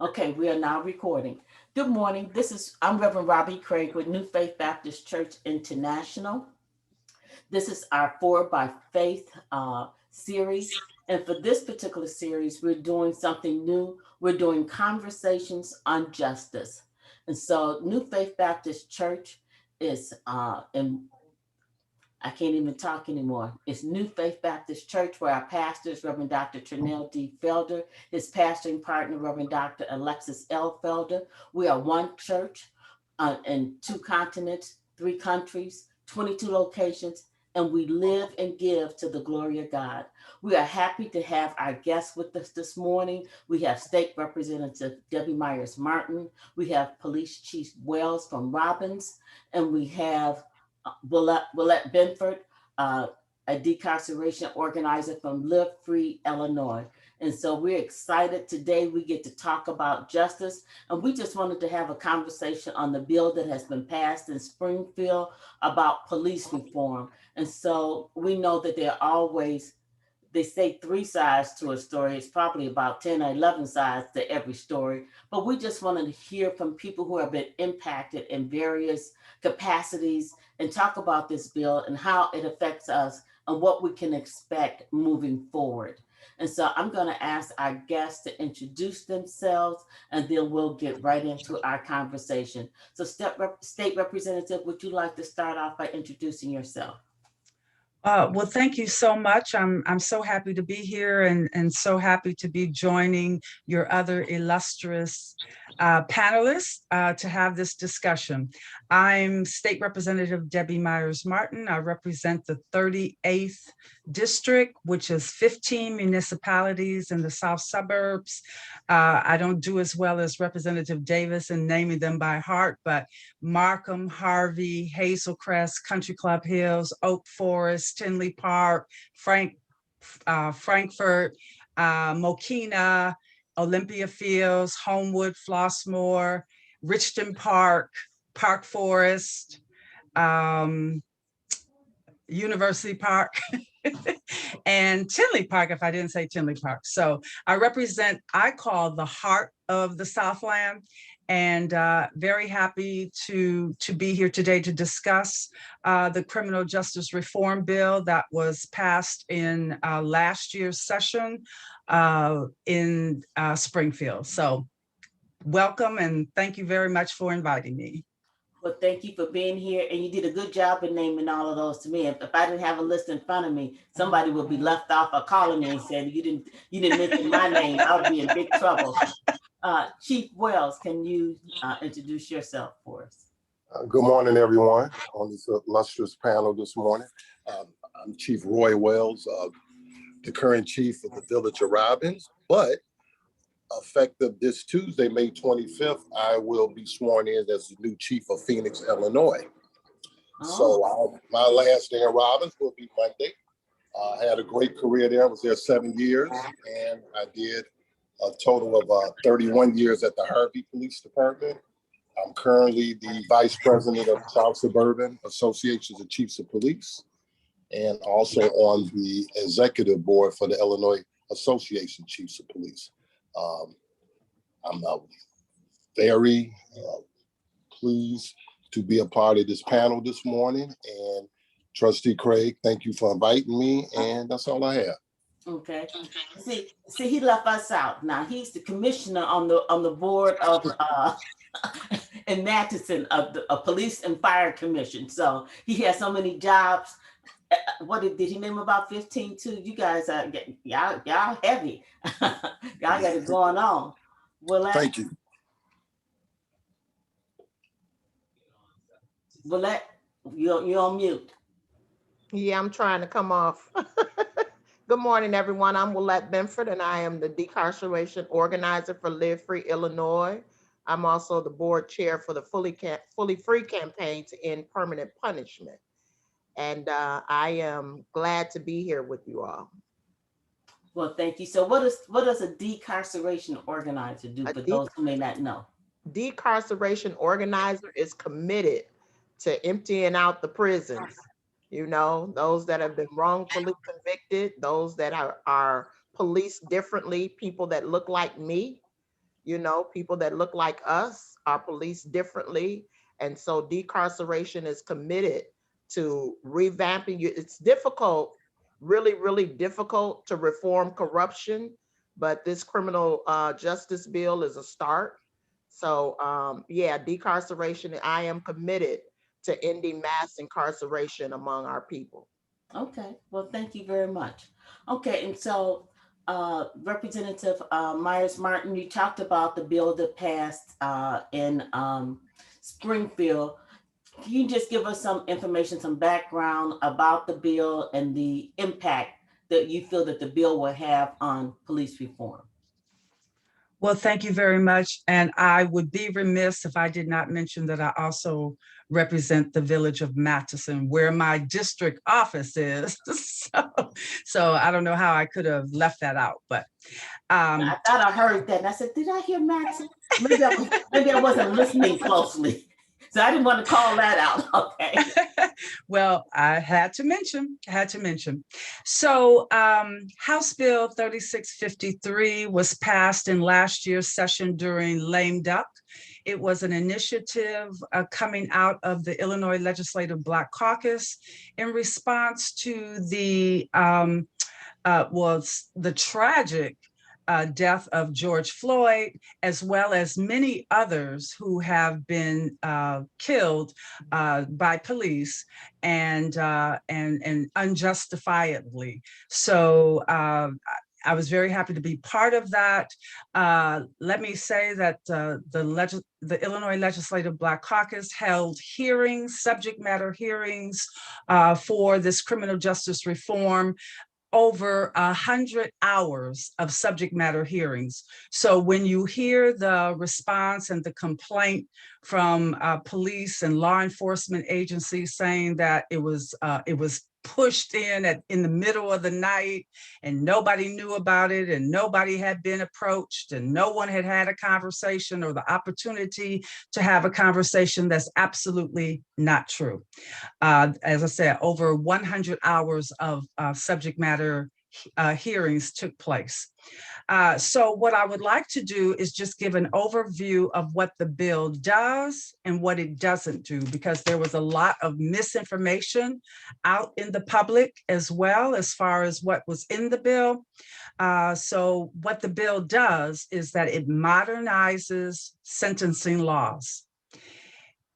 Okay, we are now recording. Good morning. I'm Reverend Robbie Craig with New Faith Baptist Church International. This is our Four by Faith series. And for this particular series, we're doing something new. We're doing conversations on justice. And so New Faith Baptist Church is in I can't even talk anymore. It's New Faith Baptist Church, where our pastor is Reverend Dr. Trinell D. Felder, his pastoring partner, Reverend Dr. Alexis L. Felder. We are one church in two continents, three countries, 22 locations, and we live and give to the glory of God. We are happy to have our guests with us this morning. We have State Representative Debbie Myers Martin. We have Police Chief Wells from Robbins, and we have Willette Benford, uh, a decarceration organizer from Live Free, Illinois. And so we're excited today. We get to talk about justice. And we just wanted to have a conversation on the bill that has been passed in Springfield about police reform. And so we know that there are always, they say three sides to a story. It's probably about 10 or 11 sides to every story. But we just wanted to hear from people who have been impacted in various capacities and talk about this bill and how it affects us and what we can expect moving forward. And so I'm going to ask our guests to introduce themselves, and then we'll get right into our conversation. So State Representative, would you like to start off by introducing yourself? Well, thank you so much. I'm so happy to be here and so happy to be joining your other illustrious panelists to have this discussion. I'm State Representative Debbie Myers Martin. I represent the 38th District, which is 15 municipalities in the South suburbs. I don't do as well as Representative Davis in naming them by heart, but Markham, Harvey, Hazelcrest, Country Club Hills, Oak Forest, Tinley Park, Frankfurt, Mokina, Olympia Fields, Homewood, Flossmoor, Richton Park, Park Forest, University Park, and Tinley Park, if I didn't say Tinley Park. So I call the heart of the Southland, and very happy to be here today to discuss the criminal justice reform bill that was passed in last year's session in Springfield. So welcome, and thank you very much for inviting me. Well, thank you for being here, and you did a good job in naming all of those to me. If I didn't have a list in front of me, somebody would be left off or calling me and saying you didn't mention my name. I would be in big trouble. Chief Wells, can you introduce yourself for us? Good morning, everyone, on this illustrious panel this morning. I'm Chief Roy Wells, the current chief of the Village of Robbins, but effective this Tuesday, May 25th, I will be sworn in as the new chief of Phoenix, Illinois. So my last day in Robbins will be Monday. I had a great career there. I was there 7 years, and I did a total of 31 years at the Harvey Police Department. I'm currently the vice president of South Suburban Associations of Chiefs of Police, and also on the executive board for the Illinois Association of Chiefs of Police. I'm very pleased to be a part of this panel this morning. And Trustee Craig, thank you for inviting me. And that's all I have. Okay. See, he left us out. Now he's the commissioner on the board of in Matteson of the Police and Fire Commission. So he has so many jobs. What did he name about 15 too? You guys are y'all heavy. Y'all got it going on. Well, thank you. Willette, you're on mute. Yeah, I'm trying to come off. Good morning, everyone. I'm Willette Benford, and I am the decarceration organizer for Live Free, Illinois. I'm also the board chair for the Fully Free campaign to end permanent punishment. And I am glad to be here with you all. Well, thank you. So what does a decarceration organizer do for those who may not know? Decarceration organizer is committed to emptying out the prisons. You know, those that have been wrongfully convicted, those that are policed differently, people that look like me. You know, people that look like us are policed differently. And so decarceration is committed to revamping you. It's difficult, really, really difficult to reform corruption, but this criminal justice bill is a start. So yeah, decarceration, I am committed to ending mass incarceration among our people. Okay, well, thank you very much. Okay, and so Representative Myers Martin, you talked about the bill that passed in Springfield. Can you just give us some information, some background about the bill and the impact that you feel that the bill will have on police reform? Well, thank you very much. And I would be remiss if I did not mention that I also represent the village of Matheson, where my district office is. So I don't know how I could have left that out, but I thought I heard that, and I said, "Did I hear Madison?" Maybe I wasn't listening closely, so I didn't want to call that out. Okay. well, I had to mention. So House Bill 3653 was passed in last year's session during lame duck. It was an initiative coming out of the Illinois Legislative Black Caucus in response to the tragic death of George Floyd, as well as many others who have been killed by police and unjustifiably. So I was very happy to be part of that. Let me say that the Illinois Legislative Black Caucus held hearings, subject matter hearings for this criminal justice reform, over 100 hours of subject matter hearings. So when you hear the response and the complaint from police and law enforcement agencies saying that it was pushed in the middle of the night and nobody knew about it and nobody had been approached and no one had had a conversation or the opportunity to have a conversation, that's absolutely not true. As I said, over 100 hours of subject matter hearings took place. So what I would like to do is just give an overview of what the bill does and what it doesn't do, because there was a lot of misinformation out in the public as well as far as what was in the bill. So what the bill does is that it modernizes sentencing laws.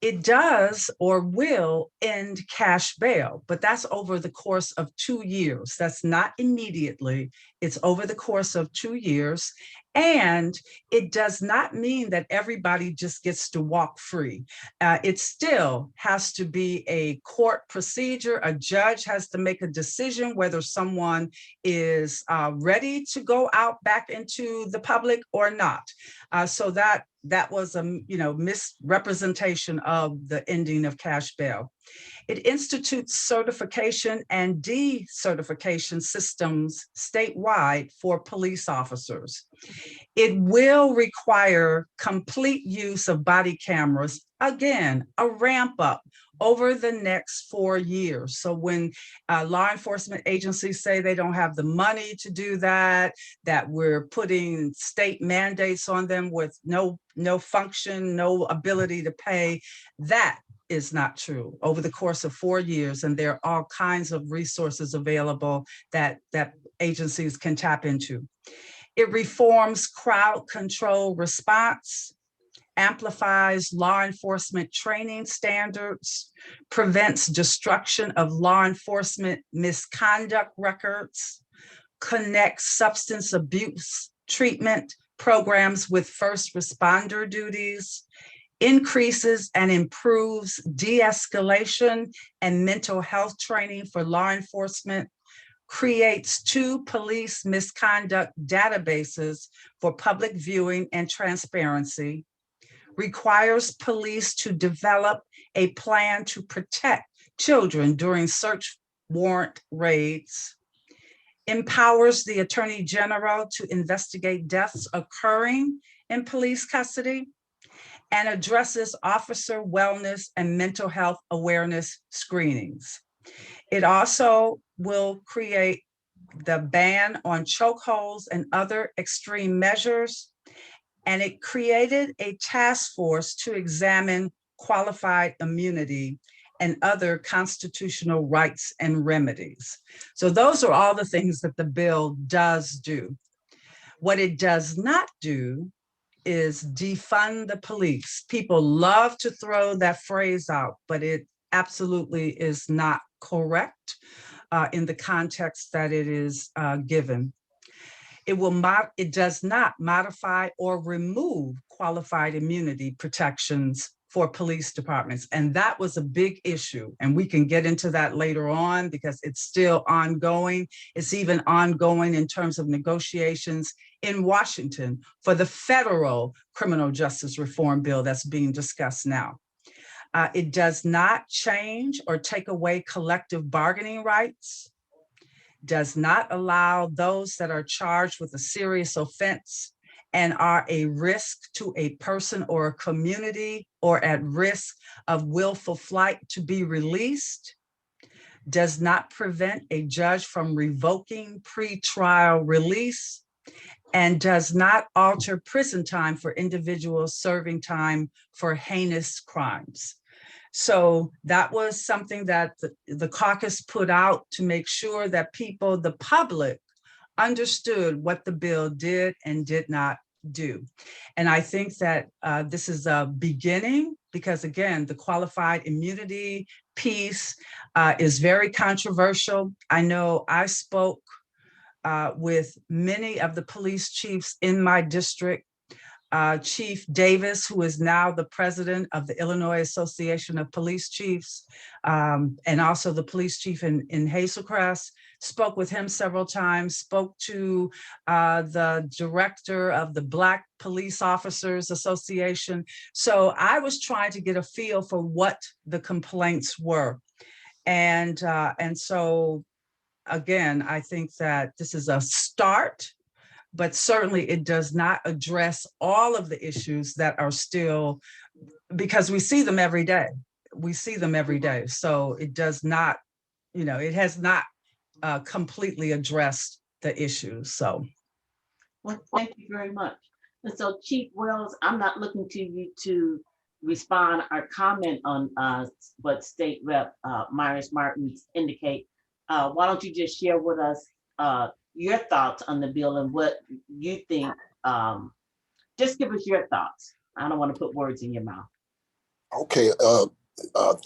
It does or will end cash bail, but that's over the course of 2 years. That's not immediately. It's over the course of 2 years. And it does not mean that everybody just gets to walk free. It still has to be a court procedure. A judge has to make a decision whether someone is ready to go out back into the public or not. So that was a misrepresentation of the ending of cash bail. It institutes certification and decertification systems statewide for police officers. It will require complete use of body cameras, again, a ramp up over the next 4 years. So when law enforcement agencies say they don't have the money to do that, that we're putting state mandates on them with no function, no ability to pay, that is not true. Over the course of 4 years, and there are all kinds of resources available that agencies can tap into. It reforms crowd control response, amplifies law enforcement training standards, prevents destruction of law enforcement misconduct records, connects substance abuse treatment programs with first responder duties, increases and improves de-escalation and mental health training for law enforcement, creates 2 police misconduct databases for public viewing and transparency, requires police to develop a plan to protect children during search warrant raids, empowers the Attorney General to investigate deaths occurring in police custody, and addresses officer wellness and mental health awareness screenings. It also will create the ban on chokeholds and other extreme measures, and it created a task force to examine qualified immunity and other constitutional rights and remedies. So those are all the things that the bill does do. What it does not do is defund the police. People love to throw that phrase out, but it absolutely is not correct in the context that it is given. It does not modify or remove qualified immunity protections for police departments. And that was a big issue. And we can get into that later on because it's still ongoing. It's even ongoing in terms of negotiations in Washington for the federal criminal justice reform bill that's being discussed now. It does not change or take away collective bargaining rights, does not allow those that are charged with a serious offense and are a risk to a person or a community or at risk of willful flight to be released, does not prevent a judge from revoking pretrial release, and does not alter prison time for individuals serving time for heinous crimes. So that was something that the caucus put out to make sure that people, the public, understood what the bill did and did not do. And I think that this is a beginning because, again, the qualified immunity piece is very controversial. I know I spoke with many of the police chiefs in my district. Chief Davis, who is now the president of the Illinois Association of Police Chiefs, and also the police chief in Hazel Crest, spoke with him several times, spoke to the director of the Black Police Officers Association. So I was trying to get a feel for what the complaints were. And so, again, I think that this is a start, but certainly it does not address all of the issues that are still, because we see them every day. We see them every day. So it does not, it has not completely addressed the issues. So. Well, thank you very much. And so Chief Wells, I'm not looking to you to respond or comment on what State Rep Myers Martins indicate. Why don't you just share with us your thoughts on the bill and what you think. Just give us your thoughts. I don't want to put words in your mouth. Okay,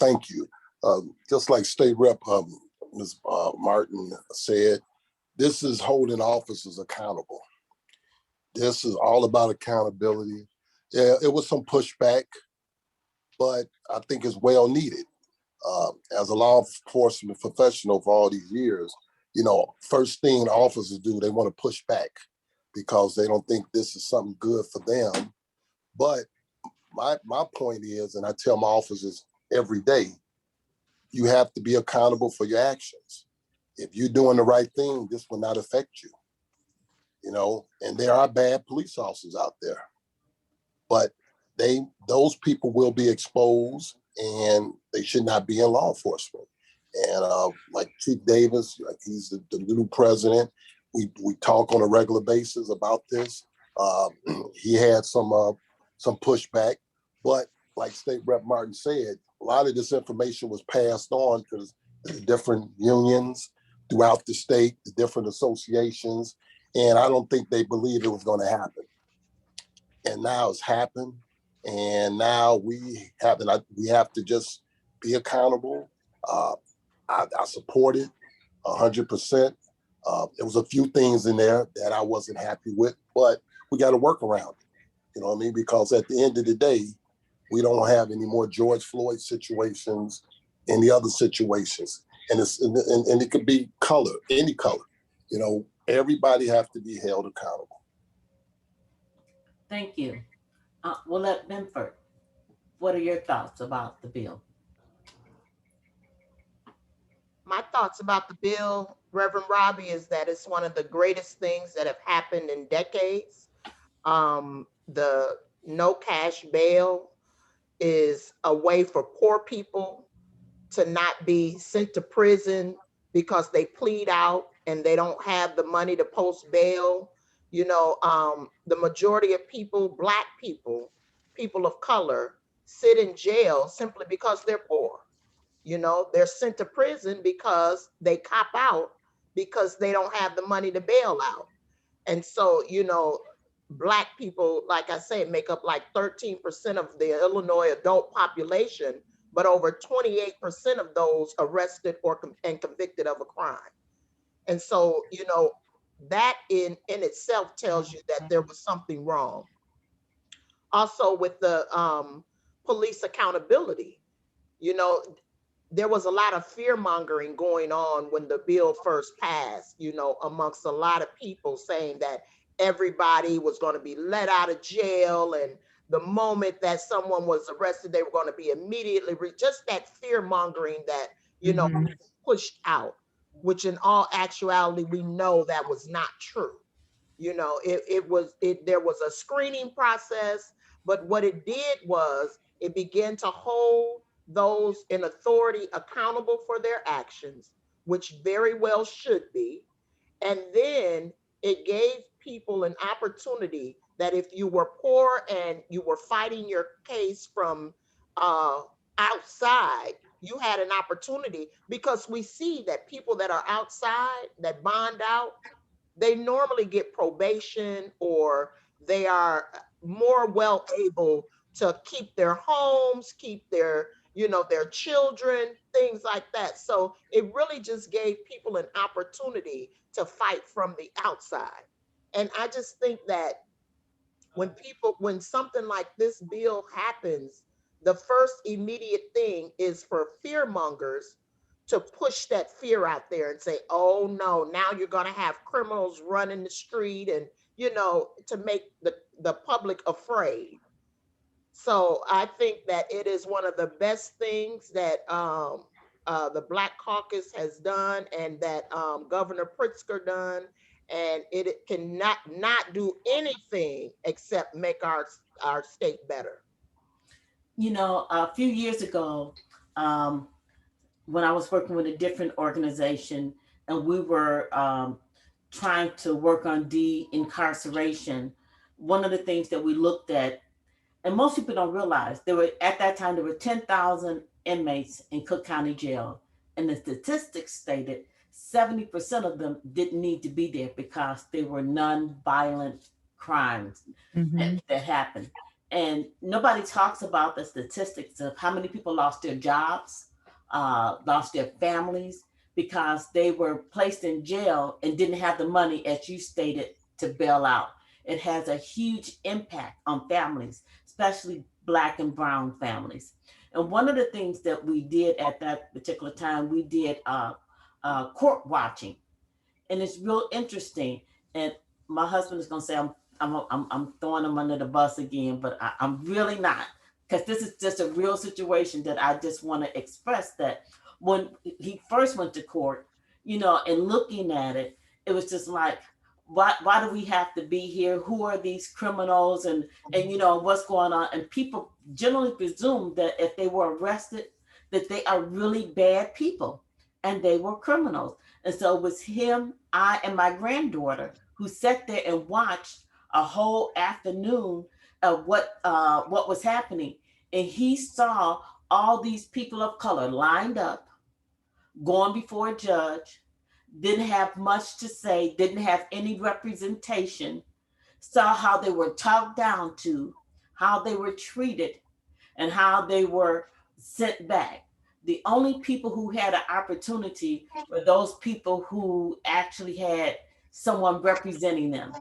thank you. Just like State Rep Ms. Martin said, this is holding officers accountable. This is all about accountability. Yeah, it was some pushback, but I think it's well needed. As a law enforcement professional for all these years, first thing officers do, they want to push back because they don't think this is something good for them. But my point is, and I tell my officers every day, you have to be accountable for your actions. If you're doing the right thing, this will not affect you. And there are bad police officers out there, but those people will be exposed and they should not be in law enforcement. And like Chief Davis, like he's the new president, we talk on a regular basis about this. He had some pushback, but like State Rep Martin said, a lot of this information was passed on to the different unions throughout the state, the different associations, and I don't think they believed it was going to happen. And now it's happened, and now we have to just be accountable. I support it 100%. There was a few things in there that I wasn't happy with, but we got to work around it. You know what I mean? Because at the end of the day, we don't have any more George Floyd situations, any other situations. And it could be color, any color. Everybody have to be held accountable. Thank you. Willette Binford, what are your thoughts about the bill? My thoughts about the bill, Reverend Robbie, is that it's one of the greatest things that have happened in decades. The no cash bail is a way for poor people to not be sent to prison because they plead out and they don't have the money to post bail. The majority of people, Black people, people of color, sit in jail simply because they're poor. They're sent to prison because they cop out because they don't have the money to bail out. And so, Black people, like I said, make up like 13% of the Illinois adult population, but over 28% of those arrested and convicted of a crime. And so, that in itself tells you that there was something wrong. Also, with the police accountability, you know, there was a lot of fear mongering going on when the bill first passed, amongst a lot of people saying that everybody was going to be let out of jail. And the moment that someone was arrested, they were going to be immediately, just that fear mongering that, Mhm. pushed out, which in all actuality, we know that was not true. There was a screening process, but what it did was it began to hold those in authority accountable for their actions, which very well should be. And then it gave people an opportunity that if you were poor and you were fighting your case from uh, outside, you had an opportunity, because we see that people that are outside that bond out, they normally get probation, or they are more well able to keep their homes, keep their children, things like that. So it really just gave people an opportunity to fight from the outside. And I just think that when something like this bill happens, the first immediate thing is for fear mongers to push that fear out there and say, oh no, now you're going to have criminals running the street, and to make the public afraid. So I think that it is one of the best things that the Black Caucus has done, and that Governor Pritzker done, and it cannot not do anything except make our state better. A few years ago, um, when I was working with a different organization, and we were trying to work on de-incarceration, one of the things that we looked at, and most people don't realize, at that time there were 10,000 inmates in Cook County Jail, and the statistics stated 70% of them didn't need to be there because they were non-violent crimes Mhm. that happened. And nobody talks about the statistics of how many people lost their jobs, lost their families because they were placed in jail and didn't have the money, as you stated, to bail out. It has a huge impact on families, especially Black and Brown families. And one of the things that we did at that particular time, we did court watching, and it's real interesting. And my husband is going to say I'm throwing him under the bus again, but I'm really not, because this is just a real situation that I just want to express. That when he first went to court, and looking at it, it was just like, why do we have to be here? Who are these criminals? And what's going on? And people generally presume that if they were arrested, that they are really bad people, and they were criminals. And so it was him, I, and my granddaughter who sat there and watched a whole afternoon of what was happening. And he saw all these people of color lined up, going before a judge, didn't have much to say, didn't have any representation, saw how they were talked down to, how they were treated, and how they were sent back. The only people who had an opportunity were those people who actually had someone representing them.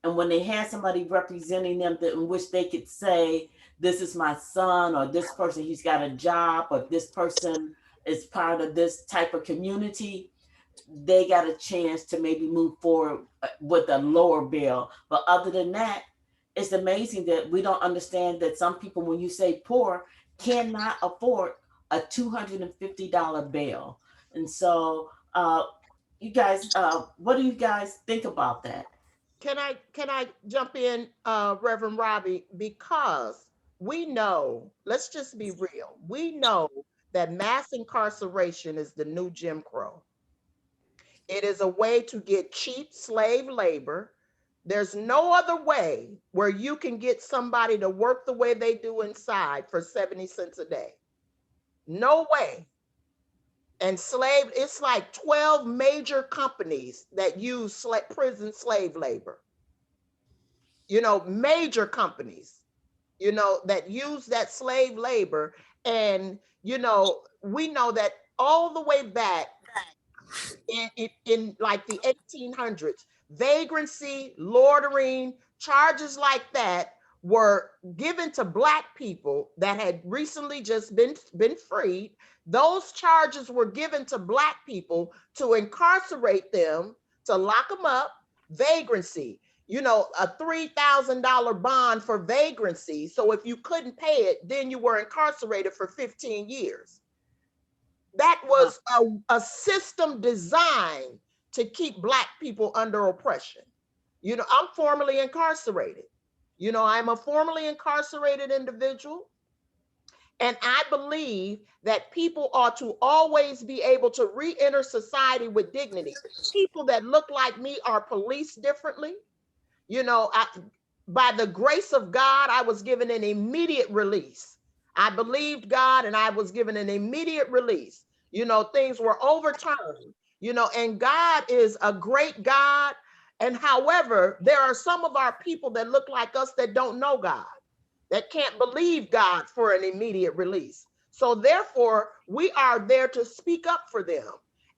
And when they had somebody representing them in which they could say, this is my son, or this person, he's got a job, or this person is part of this type of community, they got a chance to maybe move forward with a lower bill. But other than that, it's amazing that we don't understand that some people, when you say poor, cannot afford a $250 bail. And so, you guys, what do you guys think about that? Can I jump in, Reverend Robbie? Because we know, let's just be real. We know that mass incarceration is the new Jim Crow. It is a way to get cheap slave labor There's no other way where you can get somebody to work the way they do inside for 70 cents a day. No way. And it's like 12 major companies that use prison slave labor. Major companies, that use that slave labor. And, we know that all the way back in like the 1800s, vagrancy, loitering, charges like that were given to Black people that had recently just been freed. Those charges were given to Black people to incarcerate them, to lock them up. Vagrancy, a $3,000 bond for vagrancy. So if you couldn't pay it, then you were incarcerated for 15 years. That was a system designed to keep Black people under oppression. I'm formerly incarcerated. I'm a formerly incarcerated individual. And I believe that people ought to always be able to re-enter society with dignity. People that look like me are policed differently. By the grace of God, I was given an immediate release. I believed God and I was given an immediate release. Things were overturned, and God is a great God. And however, there are some of our people that look like us that don't know God, that can't believe God for an immediate release. So therefore, we are there to speak up for them.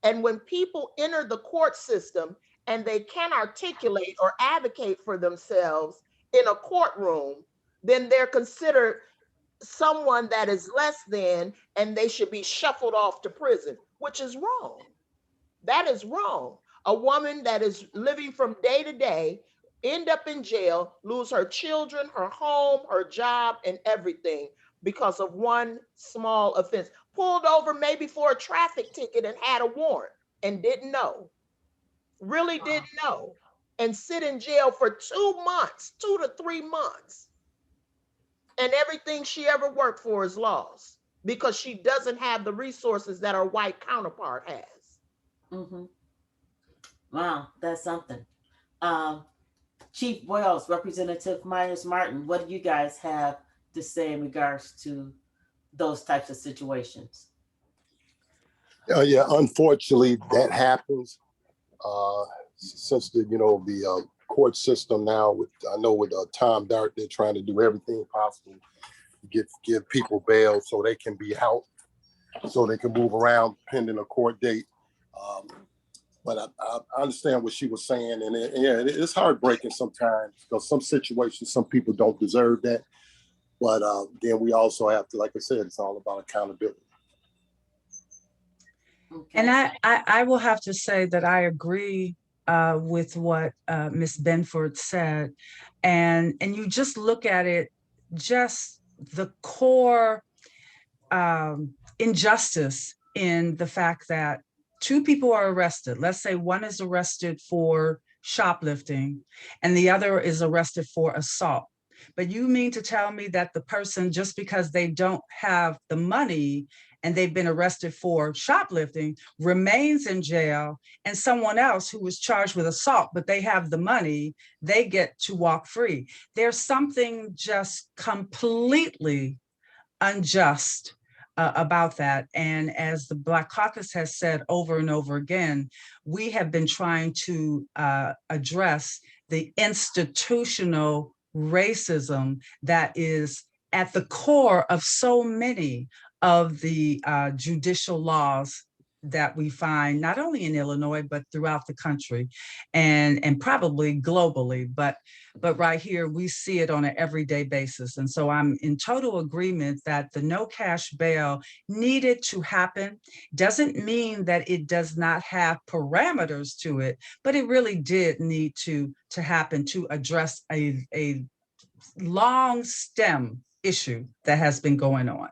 And when people enter the court system and they can't articulate or advocate for themselves in a courtroom, then they're considered someone that is less than, and they should be shuffled off to prison, which is wrong. That is wrong. A woman that is living from day to day end up in jail, lose her children, her home, her job, and everything because of one small offense. Pulled over maybe for a traffic ticket and had a warrant and didn't know. Really didn't know. And sit in jail for 2 months, 2 to 3 months. And everything she ever worked for is lost because she doesn't have the resources that her white counterpart has. Mm-hmm. Wow, that's something. Chief Wells, Representative Myers Martin, what do you guys have to say in regards to those types of situations? Yeah, unfortunately, that happens. Since the court system now, with Tom Dart, they're trying to do everything possible to give people bail so they can be out, so they can move around pending a court date. But I understand what she was saying, and it's heartbreaking sometimes because some situations, some people don't deserve that. But then we also have to, like I said, it's all about accountability. Okay. And I will have to say that I agree with what Ms. Benford said. And you just look at it, just the core injustice in the fact that 2 people are arrested. Let's say one is arrested for shoplifting and the other is arrested for assault. But you mean to tell me that the person, just because they don't have the money and they've been arrested for shoplifting, remains in jail, and someone else who was charged with assault, but they have the money, they get to walk free? There's something just completely unjust about that. And as the Black Caucus has said over and over again, we have been trying to address the institutional racism that is at the core of so many of the judicial laws that we find not only in Illinois, but throughout the country and probably globally. But right here, we see it on an everyday basis. And so I'm in total agreement that the no cash bail needed to happen. Doesn't mean that it does not have parameters to it, but it really did need to happen to address a long stem issue that has been going on.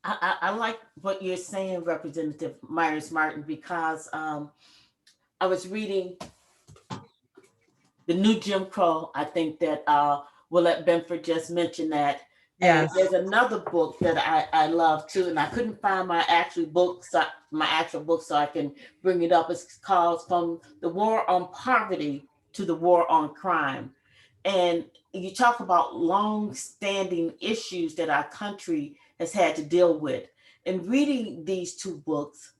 I like what you're saying, Representative Myers Martin, because I was reading The New Jim Crow. I think that Willette Benford just mentioned that. Yes. And there's another book that I love too, and I couldn't find my actual book, so I can bring it up. It's called From the War on Poverty to the war on crime. And you talk about long-standing issues that our country has had to deal with. In reading these two books,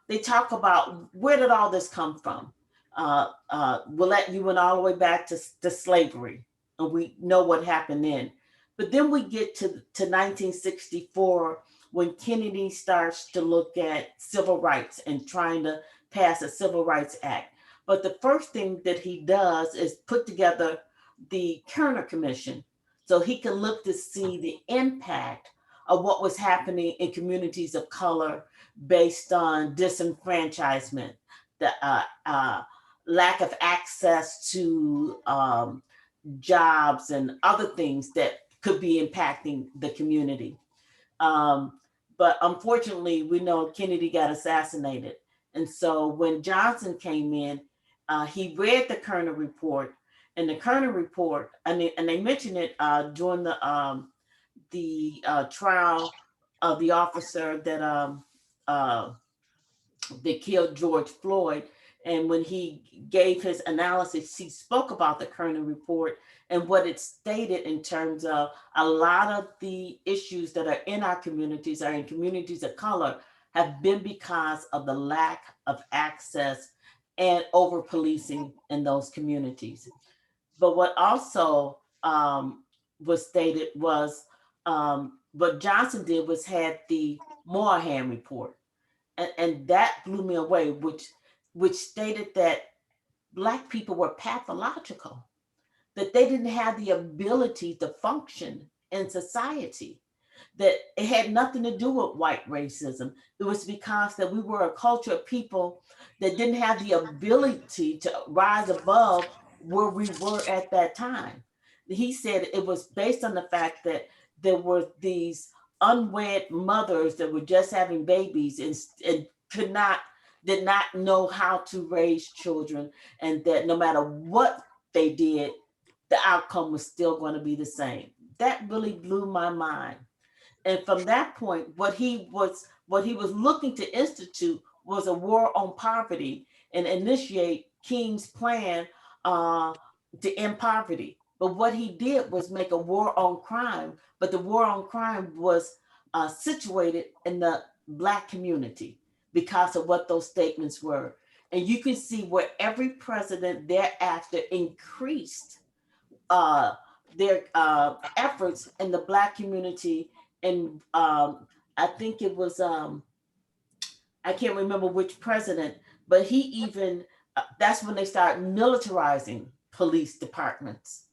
they talk about where did all this come from. Willette, you went all the way back to slavery, and we know what happened then. But then we get to 1964 when Kennedy starts to look at civil rights and trying to pass a Civil Rights Act. But the first thing that he does is put together the Kerner Commission so he can look to see the impact of what was happening in communities of color based on disenfranchisement, the lack of access to jobs and other things that could be impacting the community. But unfortunately, we know Kennedy got assassinated. And so when Johnson came in, he read the Kerner report, and the Kerner report, and they mentioned it during the trial of the officer that killed George Floyd. And when he gave his analysis, he spoke about the Kerner report and what it stated in terms of a lot of the issues that are in our communities, are in communities of color, have been because of the lack of access and over policing in those communities. But what also was stated was what Johnson did was had the Moynihan report. And that blew me away, which stated that Black people were pathological, that they didn't have the ability to function in society, that it had nothing to do with white racism. It was because that we were a culture of people that didn't have the ability to rise above where we were at that time. He said it was based on the fact that there were these unwed mothers that were just having babies and did not know how to raise children, and that no matter what they did, the outcome was still going to be the same. That really blew my mind. And from that point, what he was looking to institute was a war on poverty and initiate King's plan to end poverty. But what he did was make a war on crime. But the war on crime was situated in the Black community because of what those statements were. And you can see where every president thereafter increased their efforts in the Black community. And I think it was, I can't remember which president, but he even, that's when they started militarizing police departments.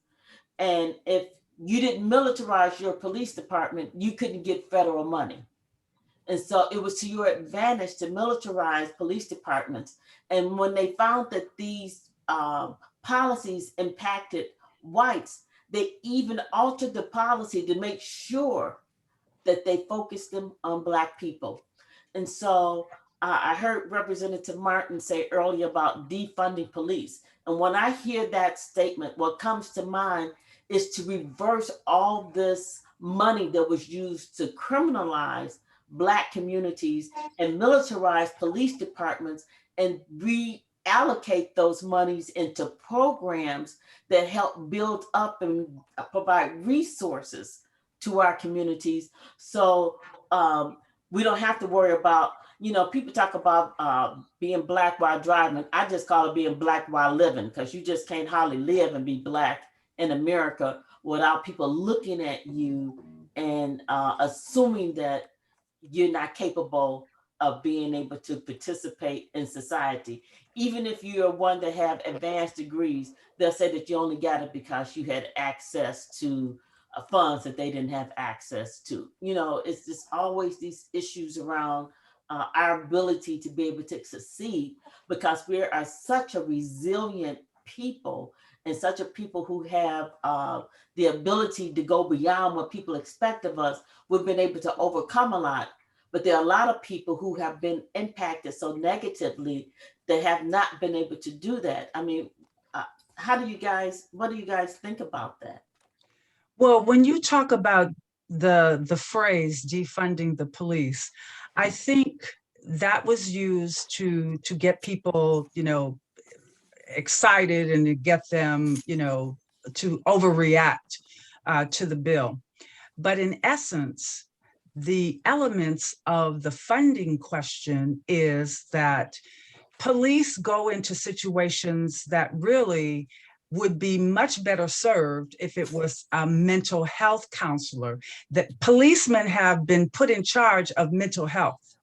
And if you didn't militarize your police department, you couldn't get federal money. And so it was to your advantage to militarize police departments. And when they found that these policies impacted whites, they even altered the policy to make sure that they focused them on Black people. And so I heard Representative Martin say earlier about defunding police. And when I hear that statement, what comes to mind is to reverse all this money that was used to criminalize Black communities and militarize police departments and reallocate those monies into programs that help build up and provide resources to our communities. So we don't have to worry about, people talk about being Black while driving. I just call it being Black while living, because you just can't hardly live and be Black in America without people looking at you and assuming that you're not capable of being able to participate in society. Even if you're one that have advanced degrees, they'll say that you only got it because you had access to funds that they didn't have access to. It's just always these issues around our ability to be able to succeed, because we are such a resilient people and such a people who have the ability to go beyond what people expect of us. We've been able to overcome a lot, but there are a lot of people who have been impacted so negatively that have not been able to do that. I mean, what do you guys think about that? Well, when you talk about the phrase defunding the police, I think that was used to get people, excited and to get them, to overreact to the bill. But in essence, the elements of the funding question is that police go into situations that really would be much better served if it was a mental health counselor. That policemen have been put in charge of mental health.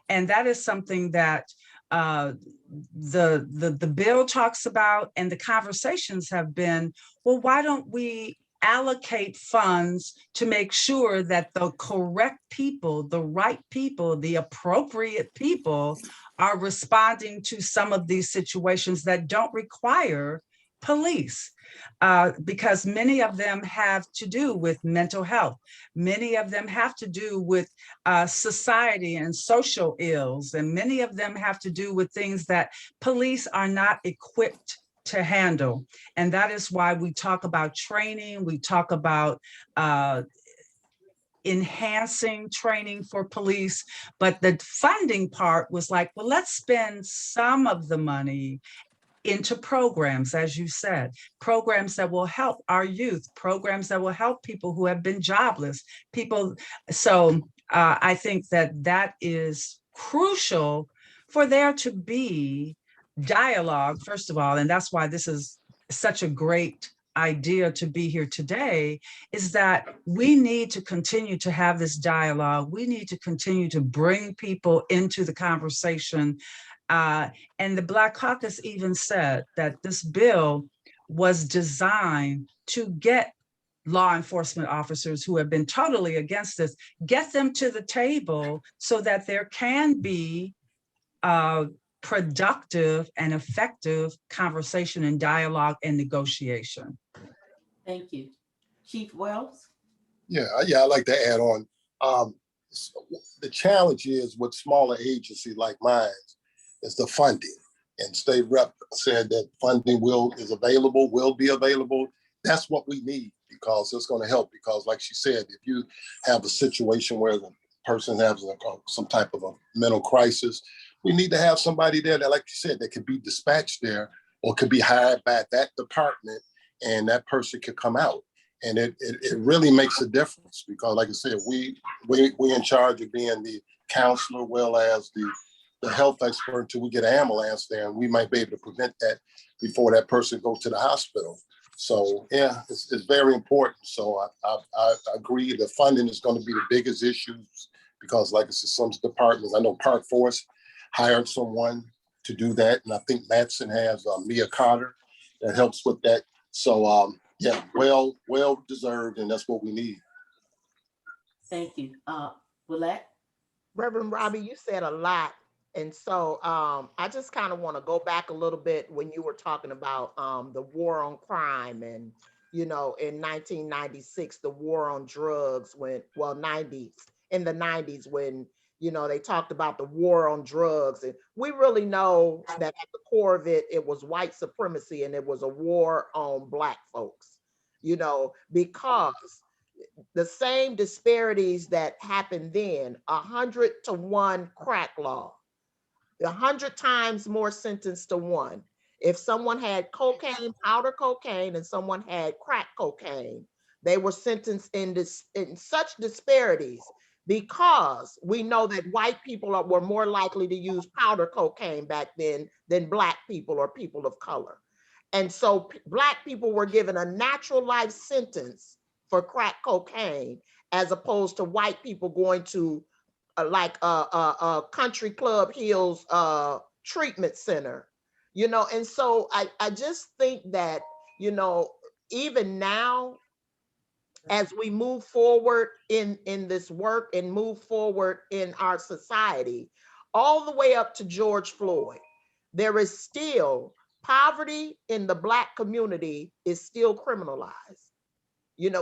And that is something that the bill talks about, and the conversations have been, well, why don't we allocate funds to make sure that the correct people, the right people, the appropriate people are responding to some of these situations that don't require police, because many of them have to do with mental health. Many of them have to do with society and social ills, and many of them have to do with things that police are not equipped to handle. And that is why we talk about training, we talk about enhancing training for police, but the funding part was like, well, let's spend some of the money into programs, as you said, programs that will help our youth, programs that will help people who have been jobless, people. So I think that that is crucial for there to be dialogue, first of all, and that's why this is such a great idea to be here today, is that we need to continue to have this dialogue. We need to continue to bring people into the conversation. And the Black Caucus even said that this bill was designed to get law enforcement officers who have been totally against this, get them to the table so that there can be productive and effective conversation and dialogue and negotiation. Thank you. Chief Wells? Yeah, I'd like to add on. The challenge is with smaller agencies like mine is the funding. And State Rep said that funding will be available. That's what we need, because it's going to help. Because like she said, if you have a situation where the person has some type of a mental crisis, we need to have somebody there that, like you said, that can be dispatched there or could be hired by that department, and that person could come out. And it really makes a difference, because like I said, we in charge of being the counselor, well as the health expert, until we get an ambulance there, and we might be able to prevent that before that person goes to the hospital. So yeah, it's very important. So I agree the funding is going to be the biggest issue, because like I said, some departments, I know Park Force hired someone to do that, and I think Matson has Mia Carter that helps with that. So yeah, well deserved, and that's what we need. Thank you. Willette? Reverend Robbie, you said a lot. And so I just kind of want to go back a little bit when you were talking about the war on crime, and, in 1996, the war on drugs in the 90s, when, they talked about the war on drugs. And we really know that at the core of it, it was white supremacy, and it was a war on Black folks, because the same disparities that happened then, 100-to-1 crack law, 100 times more sentence to one. If someone had cocaine, powder cocaine, and someone had crack cocaine, they were sentenced in such disparities, because we know that white people were more likely to use powder cocaine back then than Black people or people of color. And so Black people were given a natural life sentence for crack cocaine, as opposed to white people going to like a Country Club Hills treatment center, and so I just think that, even now, as we move forward in this work and move forward in our society, all the way up to George Floyd, there is still poverty in the Black community is still criminalized.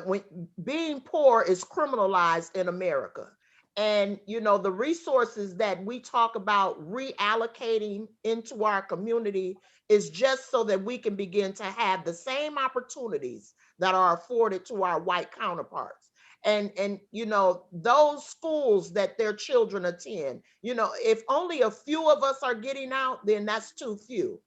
When being poor is criminalized in America. And, the resources that we talk about reallocating into our community is just so that we can begin to have the same opportunities that are afforded to our white counterparts. And those schools that their children attend, if only a few of us are getting out, then that's too few.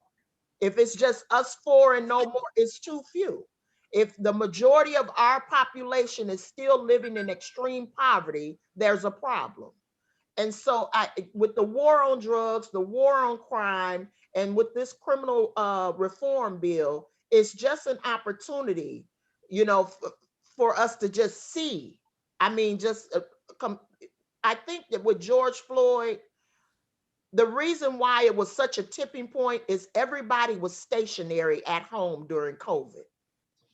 If it's just us four and no more, it's too few. If the majority of our population is still living in extreme poverty, there's a problem. And so with the war on drugs, the war on crime, and with this criminal reform bill, it's just an opportunity, you know, for us to just see. I mean, I think that with George Floyd, the reason why it was such a tipping point is everybody was stationary at home during COVID,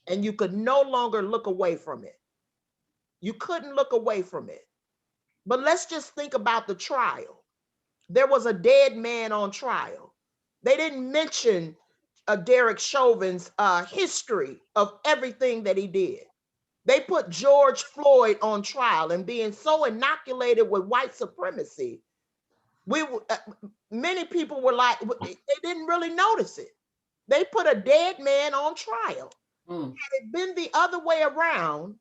and you could no longer look away from it. You couldn't look away from it. But let's just think about the trial. There was a dead man on trial. They didn't mention Derek Chauvin's history of everything that he did. They put George Floyd on trial, and being so inoculated with white supremacy, many people were like, they didn't really notice it. They put a dead man on trial. Had it been the other way around,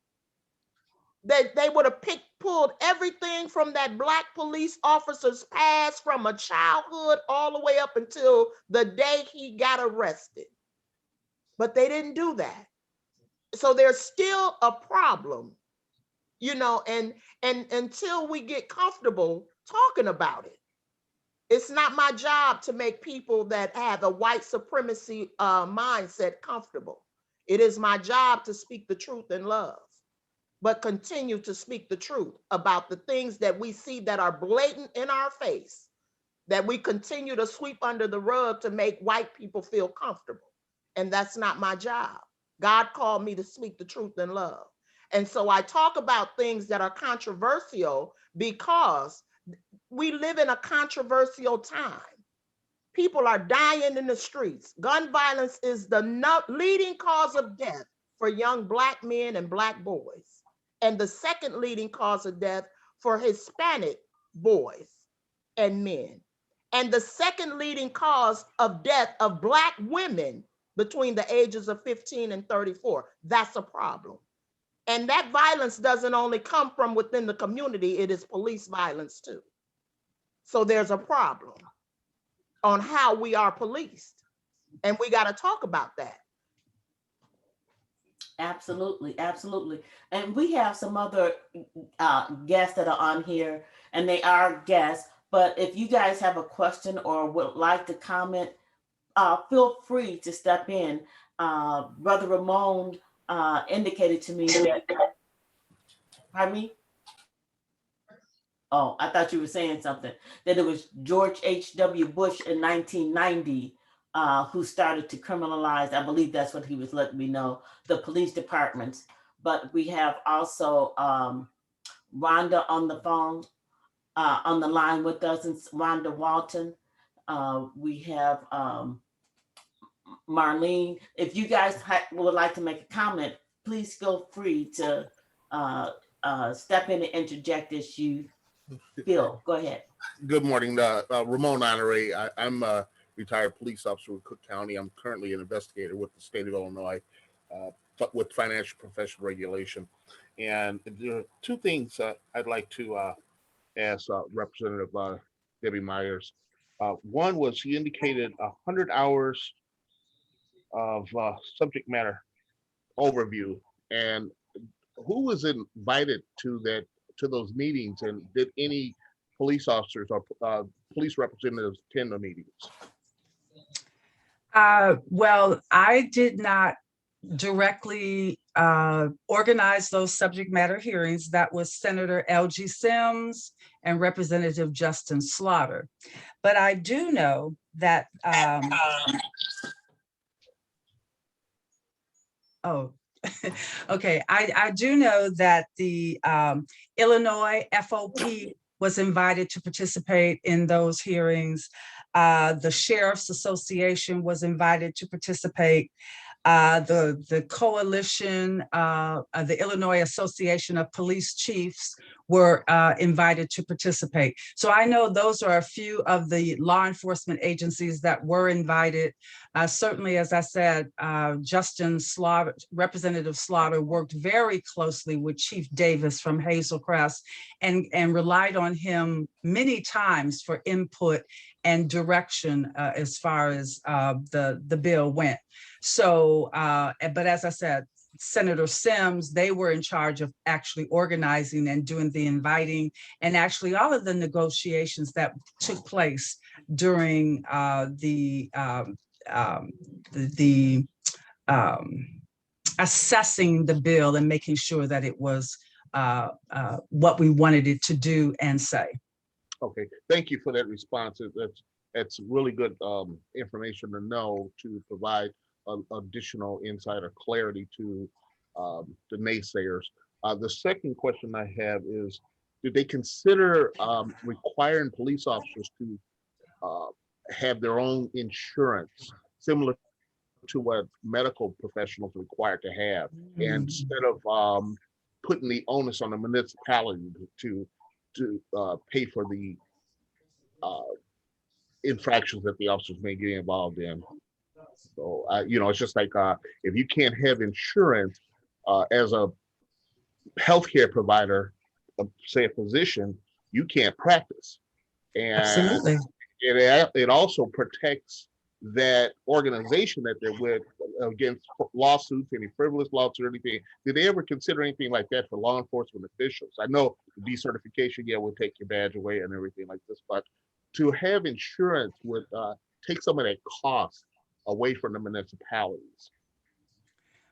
that they would have pulled everything from that Black police officer's past, from a childhood all the way up until the day he got arrested. But they didn't do that. So there's still a problem, you know, and until we get comfortable talking about it. It's not my job to make people that have a white supremacy mindset comfortable. It is my job to speak the truth in love, but continue to speak the truth about the things that we see that are blatant in our face, that we continue to sweep under the rug to make white people feel comfortable. And that's not my job. God called me to speak the truth in love. And so I talk about things that are controversial because we live in a controversial time. People are dying in the streets. Gun violence is the leading cause of death for young Black men and Black boys, and the second leading cause of death for Hispanic boys and men, and the second leading cause of death of Black women between the ages of 15 and 34. That's a problem. And that violence doesn't only come from within the community, it is police violence too. So there's a problem on how we are policed, and we got to talk about that. Absolutely, absolutely. And we have some other guests that are on here, and they are guests. But if you guys have a question or would like to comment, feel free to step in. Brother Ramon indicated to me that, pardon me? Oh, I thought you were saying something, that it was George H.W. Bush in 1990 who started to criminalize, I believe that's what he was letting me know, the police departments. But we have also Rhonda on the phone, on the line with us, and Rhonda Walton. We have Marlene. If you guys would like to make a comment, please feel free to step in and interject as you feel. Go ahead. Good morning, Ramon Honore. I'm a retired police officer with Cook County. I'm currently an investigator with the state of Illinois with financial profession regulation. And there are two things I'd like to ask Representative Debbie Myers. One was she indicated 100 hours of subject matter overview, and who was invited to those meetings, and did any police officers or police representatives attend the meetings? Well, I did not directly organize those subject matter hearings. That was Senator L.G. Sims and Representative Justin Slaughter. But I do know that okay. I do know that the Illinois FOP was invited to participate in those hearings. The Sheriff's Association was invited to participate. The coalition, the Illinois Association of Police Chiefs were invited to participate. So I know those are a few of the law enforcement agencies that were invited. Certainly, as I said, Justin Slaughter, Representative Slaughter, worked very closely with Chief Davis from Hazel Crest and relied on him many times for input and direction as far as the bill went. So, but as I said, Senator Sims, they were in charge of actually organizing and doing the inviting and actually all of the negotiations that took place during assessing the bill and making sure that it was what we wanted it to do and say. Okay, thank you for that response. That's really good information to know to provide additional insight or clarity to the naysayers. The second question I have is, did they consider requiring police officers to have their own insurance, similar to what medical professionals are required to have, instead of putting the onus on the municipality to pay for the infractions that the officers may get involved in? So, it's just like if you can't have insurance as a healthcare provider, say a physician, you can't practice. And Absolutely. it also protects that organization that they're with against lawsuits, any frivolous lawsuits or anything. Did they ever consider anything like that for law enforcement officials? I know decertification, we'll take your badge away and everything like this, but to have insurance would take some of that cost away from the municipalities.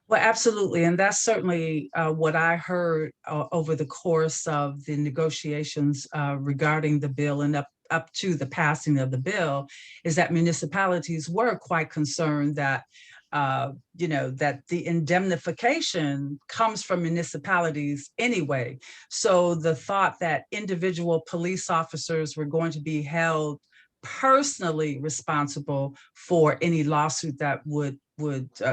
Well, absolutely. And that's certainly what I heard over the course of the negotiations regarding the bill and up to the passing of the bill, is that municipalities were quite concerned that that the indemnification comes from municipalities anyway. So the thought that individual police officers were going to be held personally responsible for any lawsuit that would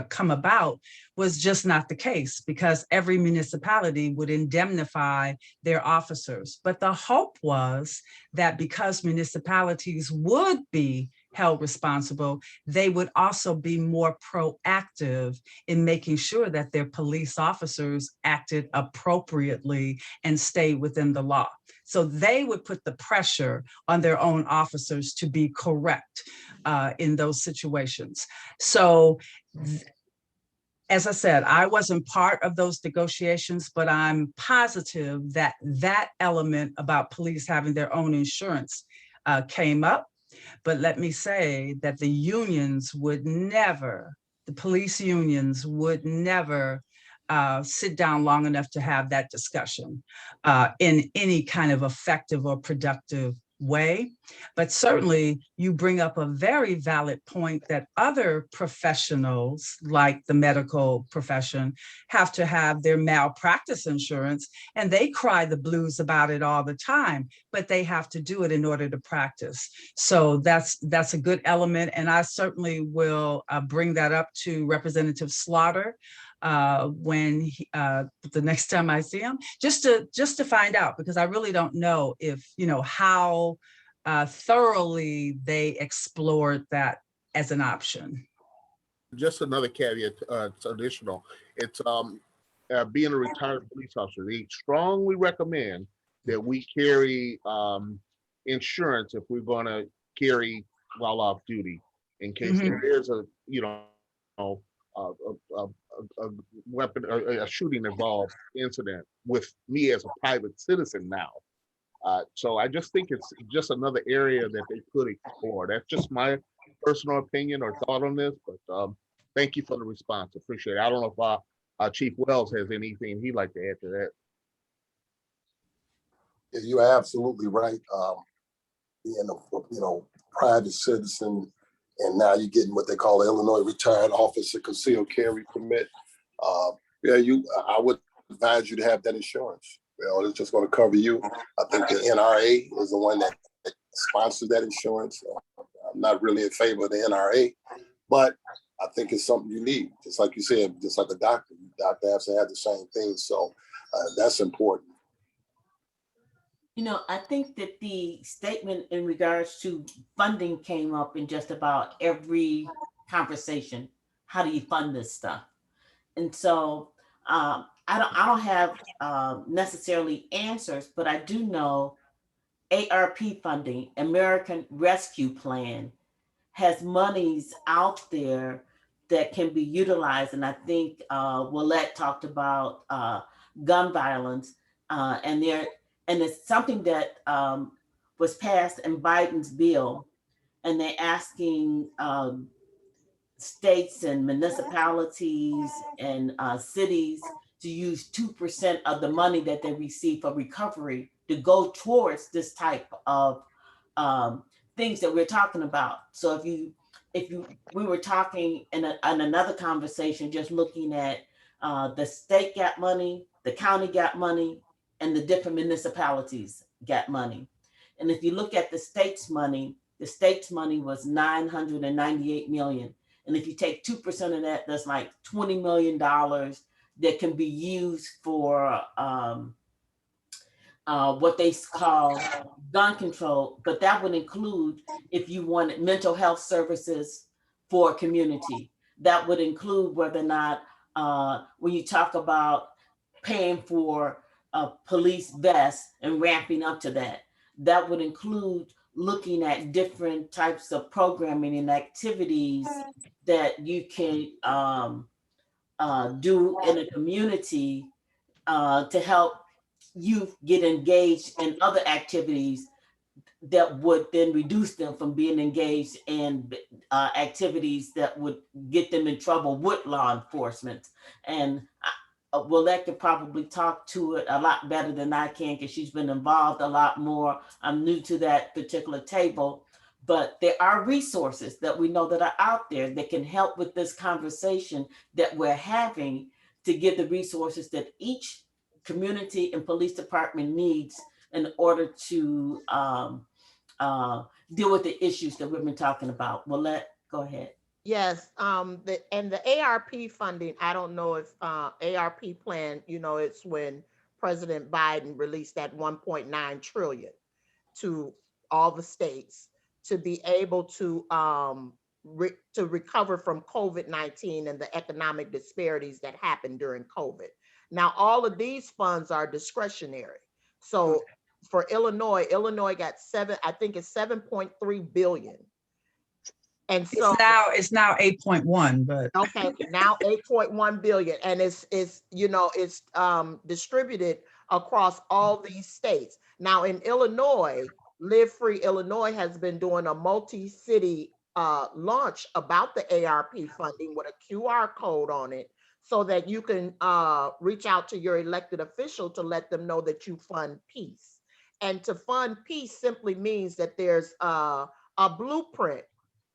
come about was just not the case, because every municipality would indemnify their officers. But the hope was that because municipalities would be held responsible, they would also be more proactive in making sure that their police officers acted appropriately and stayed within the law. So they would put the pressure on their own officers to be correct in those situations. So, as I said, I wasn't part of those negotiations, but I'm positive that that element about police having their own insurance came up. But let me say that the unions would never, the police unions would never sit down long enough to have that discussion in any kind of effective or productive way. But certainly you bring up a very valid point that other professionals, like the medical profession, have to have their malpractice insurance, and they cry the blues about it all the time, but they have to do it in order to practice. So that's a good element, and I certainly will bring that up to Representative Slaughter when the next time I see him, just to find out, because I really don't know if how thoroughly they explored that as an option. Just another caveat, it's additional. It's being a retired police officer, they strongly recommend that we carry insurance if we're going to carry while off duty, in case there's a weapon or a shooting involved incident with me as a private citizen now. So I just think it's just another area that they could explore. That's just my personal opinion or thought on this, but thank you for the response. Appreciate it. I don't know if Chief Wells has anything he'd like to add to that. Yeah, you're absolutely right. Being a private citizen, and now you're getting what they call Illinois Retired Officer Concealed Carry Permit. I would advise you to have that insurance. It's just going to cover you. I think the NRA is the one that sponsors that insurance. I'm not really in favor of the NRA, but I think it's something you need. Just like you said, just like a doctor. The doctor has to have the same thing. So that's important. I think that the statement in regards to funding came up in just about every conversation. How do you fund this stuff? And so I don't have necessarily answers, but I do know ARP funding, American Rescue Plan, has monies out there that can be utilized. And I think Willette talked about gun violence, and it's something that was passed in Biden's bill, and they're asking states and municipalities and cities to use 2% of the money that they receive for recovery to go towards this type of um, things that we're talking about. So we were talking in another conversation, just looking at the state got money, the county got money, and the different municipalities got money. And if you look at the state's money was 998 million. And if you take 2% of that, that's like $20 million that can be used for what they call gun control. But that would include if you wanted mental health services for a community. That would include whether or not, when you talk about paying for a police vest and ramping up to that, that would include looking at different types of programming and activities that you can do in a community to help youth get engaged in other activities that would then reduce them from being engaged in activities that would get them in trouble with law enforcement. And Willette could probably talk to it a lot better than I can because she's been involved a lot more. I'm new to that particular table, but there are resources that we know that are out there that can help with this conversation that we're having to give the resources that each community and police department needs in order to uh, deal with the issues that we've been talking about. Willette, go ahead. Yes, the ARP funding, I don't know if ARP plan, it's when President Biden released that 1.9 trillion to all the states to be able to to recover from COVID-19 and the economic disparities that happened during COVID. Now, all of these funds are discretionary. So for Illinois got I think it's 7.3 billion. And so It's now 8.1, but okay, now 8.1 billion, and it's distributed across all these states. Now in Illinois, Live Free Illinois has been doing a multi-city launch about the ARP funding with a QR code on it so that you can reach out to your elected official to let them know that you fund peace. And to fund peace simply means that there's a blueprint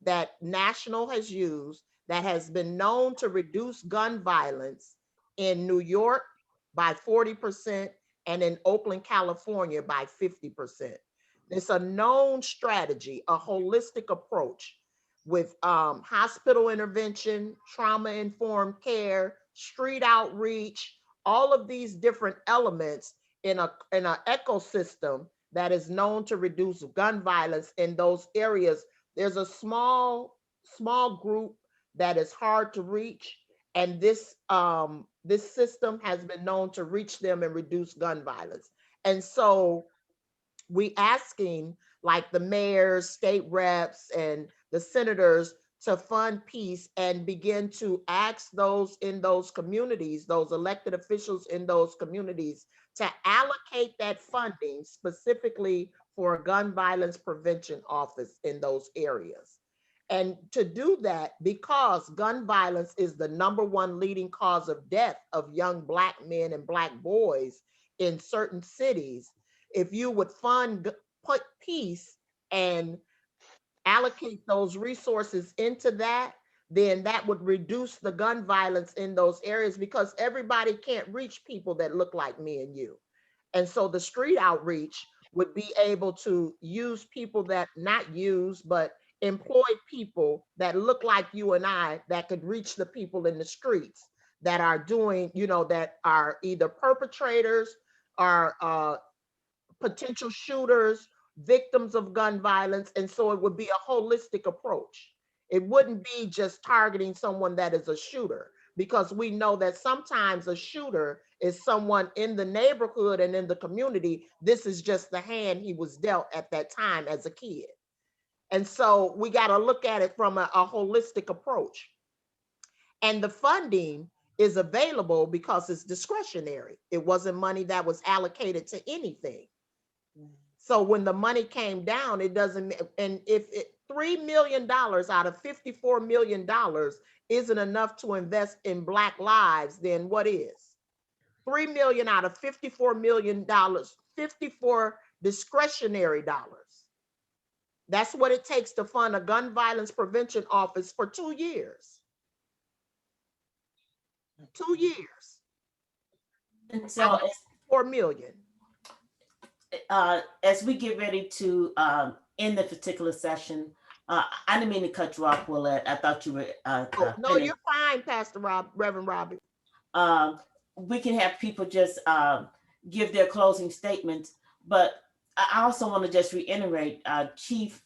that National has used that has been known to reduce gun violence in New York by 40% and in Oakland, California by 50%. It's a known strategy, a holistic approach with hospital intervention, trauma informed care, street outreach, all of these different elements in an ecosystem that is known to reduce gun violence in those areas. There's a small group that is hard to reach, and this system has been known to reach them and reduce gun violence. And so we asking like the mayors, state reps, and the senators to fund peace and begin to ask those in those communities, those elected officials in those communities, to allocate that funding specifically for a gun violence prevention office in those areas. And to do that, because gun violence is the number one leading cause of death of young Black men and Black boys in certain cities, if you would put peace and allocate those resources into that, then that would reduce the gun violence in those areas because everybody can't reach people that look like me and you. And so the street outreach would be able to use people that not use, but employ people that look like you and I that could reach the people in the streets that are doing, that are either perpetrators or potential shooters, victims of gun violence. And so it would be a holistic approach. It wouldn't be just targeting someone that is a shooter, because we know that sometimes a shooter is someone in the neighborhood and in the community. This is just the hand he was dealt at that time as a kid. And so we got to look at it from a holistic approach. And the funding is available because it's discretionary. It wasn't money that was allocated to anything. So when the money came down, it doesn't, and if $3 million out of $54 million isn't enough to invest in Black lives, then what is? 3 million out of $54 million, 54 discretionary dollars. That's what it takes to fund a gun violence prevention office for 2 years. 2 years. And so, 4 million. as we get ready to end the particular session, I didn't mean to cut you off, Willette. I thought you were. No, finished. you're fine, Pastor Rob, Reverend Robbie. We can have people just give their closing statements, but I also want to just reiterate, Chief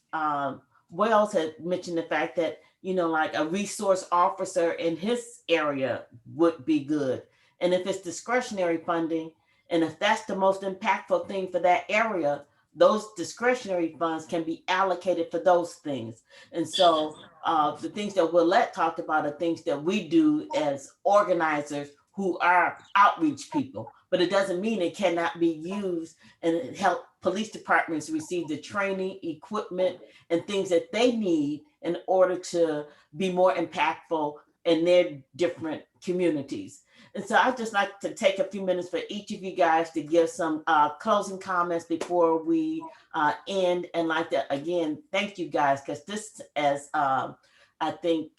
Wells had mentioned the fact that, you know, like a resource officer in his area would be good. And if it's discretionary funding, and if that's the most impactful thing for that area, those discretionary funds can be allocated for those things. And so the things that Willette talked about are things that we do as organizers who are outreach people, but it doesn't mean it cannot be used and help police departments receive the training, equipment, and things that they need in order to be more impactful in their different communities. And so I'd just like to take a few minutes for each of you guys to give some closing comments before we end. And like to, again, thank you guys, because this, as I think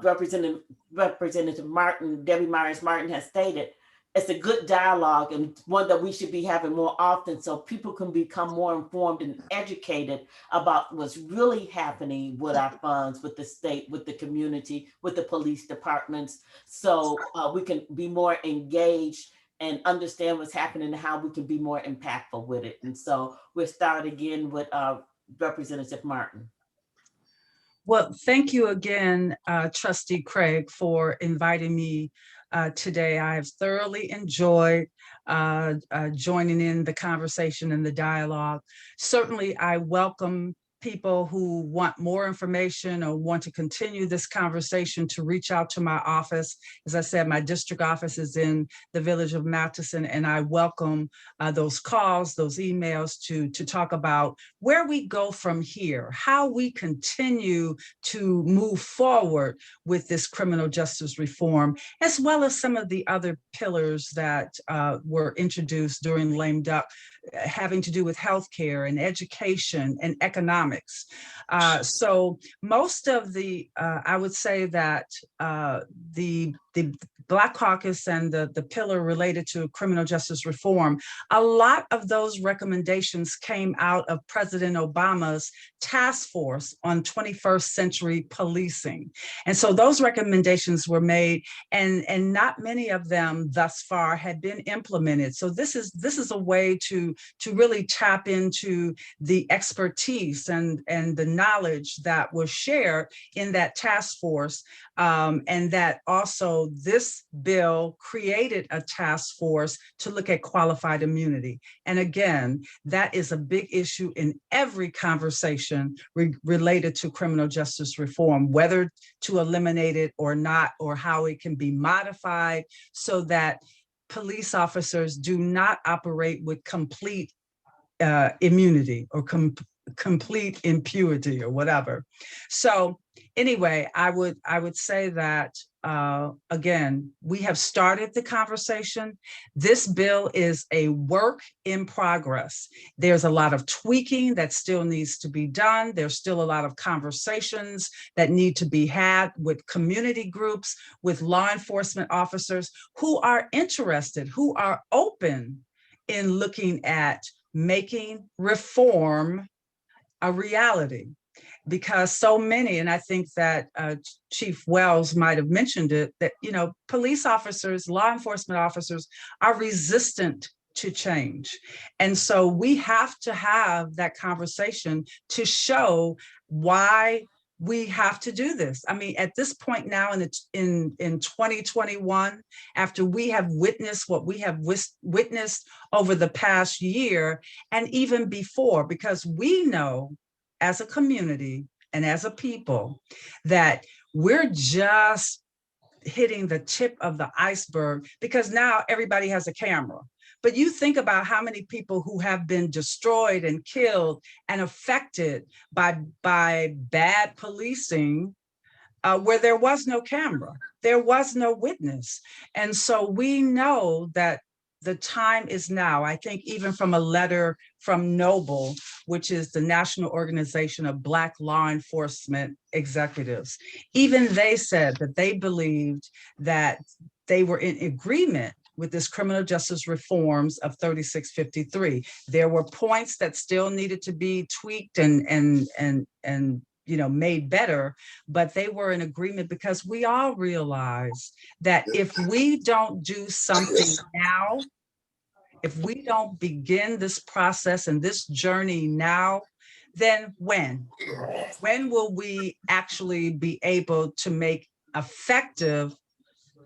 Representative Martin, Debbie Myers Martin has stated, it's a good dialogue and one that we should be having more often so people can become more informed and educated about what's really happening with our funds, with the state, with the community, with the police departments. So we can be more engaged and understand what's happening and how we can be more impactful with it. And so we'll start again with Representative Martin. Well, thank you again, Trustee Craig, for inviting me today. I have thoroughly enjoyed joining in the conversation and the dialogue. Certainly, I welcome people who want more information or want to continue this conversation to reach out to my office. As I said, my district office is in the village of Matheson, and I welcome those calls, those emails to talk about where we go from here, how we continue to move forward with this criminal justice reform, as well as some of the other pillars that were introduced during lame duck, having to do with healthcare and education and economics. So most of the, I would say that the Black Caucus and the pillar related to criminal justice reform, a lot of those recommendations came out of President Obama's task force on 21st century policing. And so those recommendations were made, and not many of them thus far had been implemented. So this is a way to really tap into the expertise and the knowledge that was shared in that task force, and that also this bill created a task force to look at qualified immunity. And again, that is a big issue in every conversation related to criminal justice reform, whether to eliminate it or not, or how it can be modified so that police officers do not operate with complete immunity or complete impunity or whatever. So anyway, I would say that again, we have started the conversation. This bill is a work in progress. There's a lot of tweaking that still needs to be done. There's still a lot of conversations that need to be had with community groups, with law enforcement officers who are interested, who are open in looking at making reform a reality. Because so many, and I think that Chief Wells might have mentioned it, that, you know, police officers, law enforcement officers are resistant to change. And so we have to have that conversation to show why we have to do this. I mean, at this point now in 2021, after we have witnessed what we have witnessed over the past year and even before, because we know as a community and as a people that we're just hitting the tip of the iceberg, because now everybody has a camera. But you think about how many people who have been destroyed and killed and affected by bad policing, where there was no camera, there was no witness. And so we know that the time is now. I think even from a letter from NOBLE, which is the National Organization of Black Law Enforcement Executives, even they said that they believed that they were in agreement with this criminal justice reforms of 3653. There were points that still needed to be tweaked and made better, but they were in agreement because we all realize that if we don't do something now, if we don't begin this process and this journey now, then when will we actually be able to make effective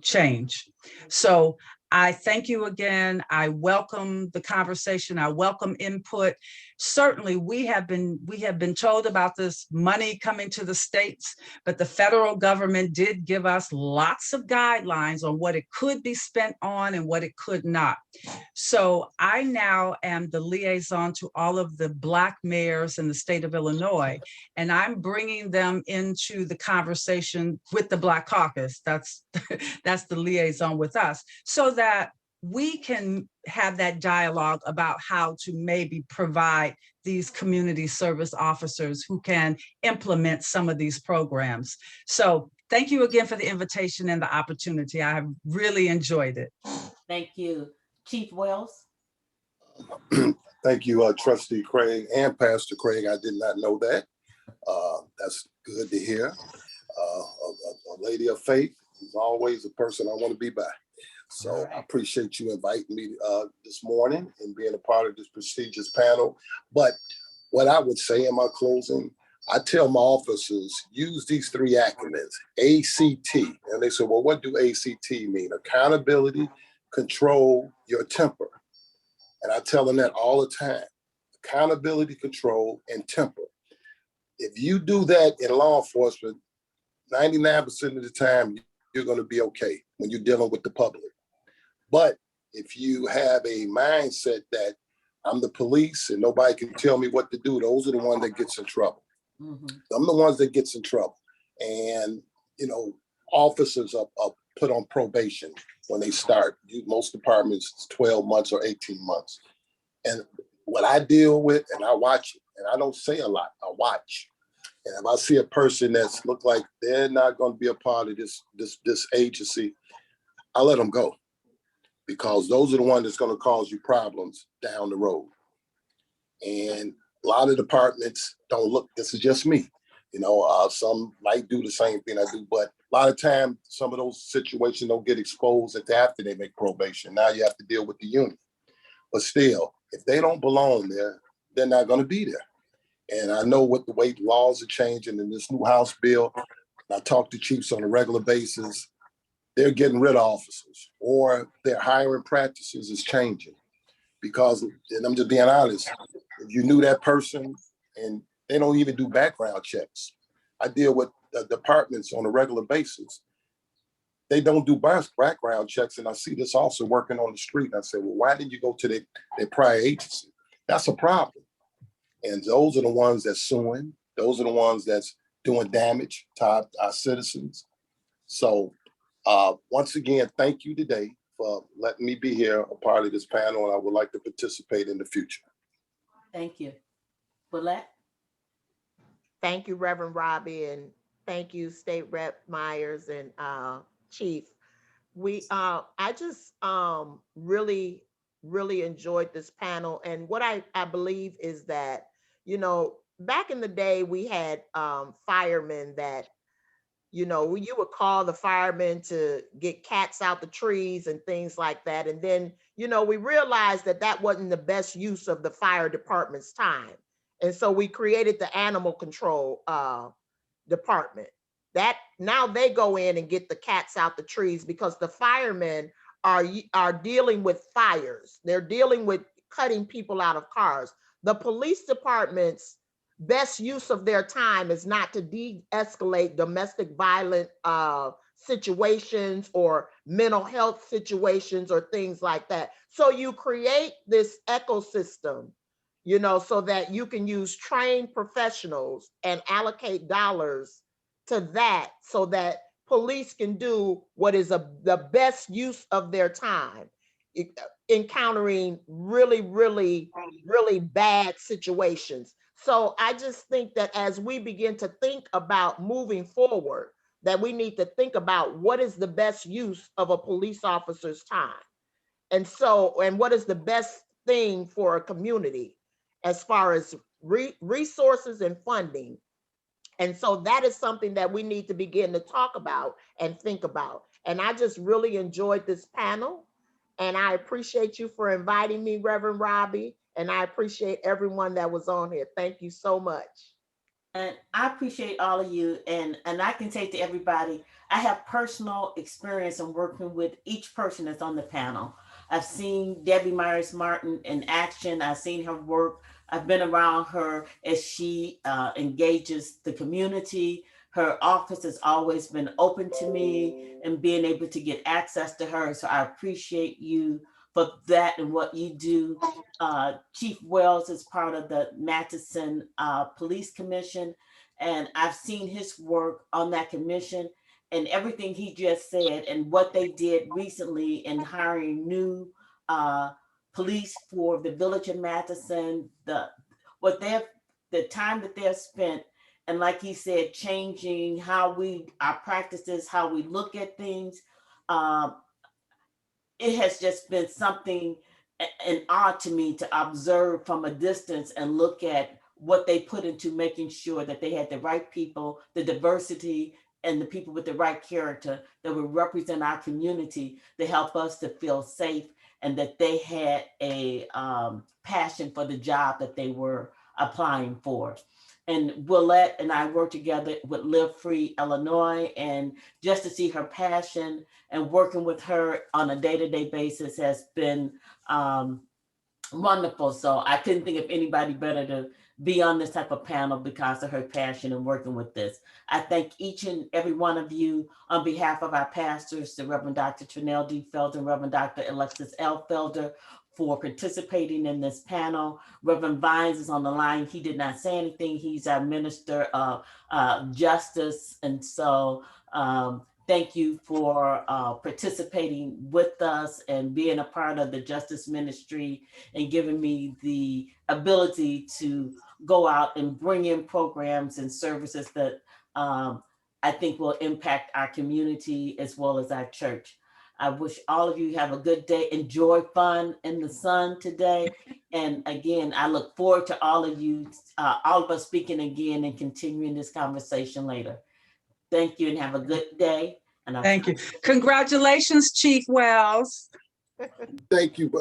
change? So I thank you again. I welcome the conversation. I welcome input. Certainly, we have been told about this money coming to the states, but the federal government did give us lots of guidelines on what it could be spent on and what it could not. So I now am the liaison to all of the Black mayors in the state of Illinois, and I'm bringing them into the conversation with the Black Caucus. That's the liaison with us, so that we can have that dialogue about how to maybe provide these community service officers who can implement some of these programs. So thank you again for the invitation and the opportunity. I have really enjoyed it. Thank you. Chief Wells? Thank you, Trustee Craig and Pastor Craig. I did not know that. That's good to hear. A lady of faith is always a person I want to be by. So I appreciate you inviting me this morning and being a part of this prestigious panel. But what I would say in my closing, I tell my officers, use these three acronyms, ACT. And they say, well, what do ACT mean? Accountability, control, your temper. And I tell them that all the time. Accountability, control, and temper. If you do that in law enforcement, 99% of the time, you're going to be okay when you're dealing with the public. But if you have a mindset that I'm the police and nobody can tell me what to do, those are the ones that gets in trouble. Mm-hmm. I'm the ones that gets in trouble. And, officers are put on probation when they start. Most departments, it's 12 months or 18 months. And what I deal with, and I watch it, and I don't say a lot, I watch. And if I see a person that's look like they're not going to be a part of this agency, I let them go, because those are the ones that's going to cause you problems down the road. And a lot of departments don't look. This is just me, some might do the same thing I do, but a lot of times some of those situations don't get exposed until after they make probation. Now you have to deal with the union. But still, if they don't belong there, they're not going to be there. And I know what the way laws are changing in this new House bill. I talk to chiefs on a regular basis. They're getting rid of officers, or their hiring practices is changing. Because, and I'm just being honest, if you knew that person, and they don't even do background checks. I deal with departments on a regular basis. They don't do background checks, and I see this also working on the street. And I say, well, why didn't you go to their prior agency? That's a problem. And those are the ones that's suing. Those are the ones that's doing damage to our citizens. So once again, thank you today for letting me be here, a part of this panel, and I would like to participate in the future. Thank you. Willette? Thank you, Reverend Robbie, and thank you, State Rep Myers and Chief. I just really enjoyed this panel. And what I believe is that, back in the day, we had firemen that, You know, you would call the firemen to get cats out the trees and things like that. And then, you know, we realized that that wasn't the best use of the fire department's time. And so we created the animal control department. That now they go in and get the cats out the trees because the firemen are dealing with fires. They're dealing with cutting people out of cars. The police department's best use of their time is not to de-escalate domestic violent situations or mental health situations or things like that. So you create this ecosystem, you know, so that you can use trained professionals and allocate dollars to that so that police can do what is the best use of their time, encountering really, really, really bad situations. So I just think that as we begin to think about moving forward, that we need to think about what is the best use of a police officer's time. And so, and what is the best thing for a community as far as resources and funding. And so that is something that we need to begin to talk about and think about. And I just really enjoyed this panel. And I appreciate you for inviting me, Reverend Robbie. And I appreciate everyone that was on here. Thank you so much. And I appreciate all of you. And I can say to everybody, I have personal experience in working with each person that's on the panel. I've seen Debbie Myers Martin in action. I've seen her work. I've been around her as she engages the community. Her office has always been open to me and being able to get access to her. So I appreciate you for that and what you do. Chief Wells is part of the Matheson Police Commission, and I've seen his work on that commission and everything he just said and what they did recently in hiring new police for the village of Matheson, the time that they've spent, and like he said, changing how our practices, how we look at things. It has just been something an odd to me to observe from a distance and look at what they put into making sure that they had the right people, the diversity, and the people with the right character that would represent our community to help us to feel safe, and that they had a passion for the job that they were applying for. And Willette and I work together with Live Free Illinois, and just to see her passion and working with her on a day-to-day basis has been wonderful. So I couldn't think of anybody better to be on this type of panel because of her passion and working with this. I thank each and every one of you on behalf of our pastors, the Reverend Dr. Trinell D. Felder and Reverend Dr. Alexis L. Felder, for participating in this panel. Reverend Vines is on the line. He did not say anything. He's our Minister of Justice. And so thank you for participating with us and being a part of the Justice Ministry and giving me the ability to go out and bring in programs and services that I think will impact our community as well as our church. I wish all of you have a good day. Enjoy fun in the sun today. And again, I look forward to all of you, all of us speaking again and continuing this conversation later. Thank you and have a good day. And Thank you. Congratulations, Chief Wells. Thank you.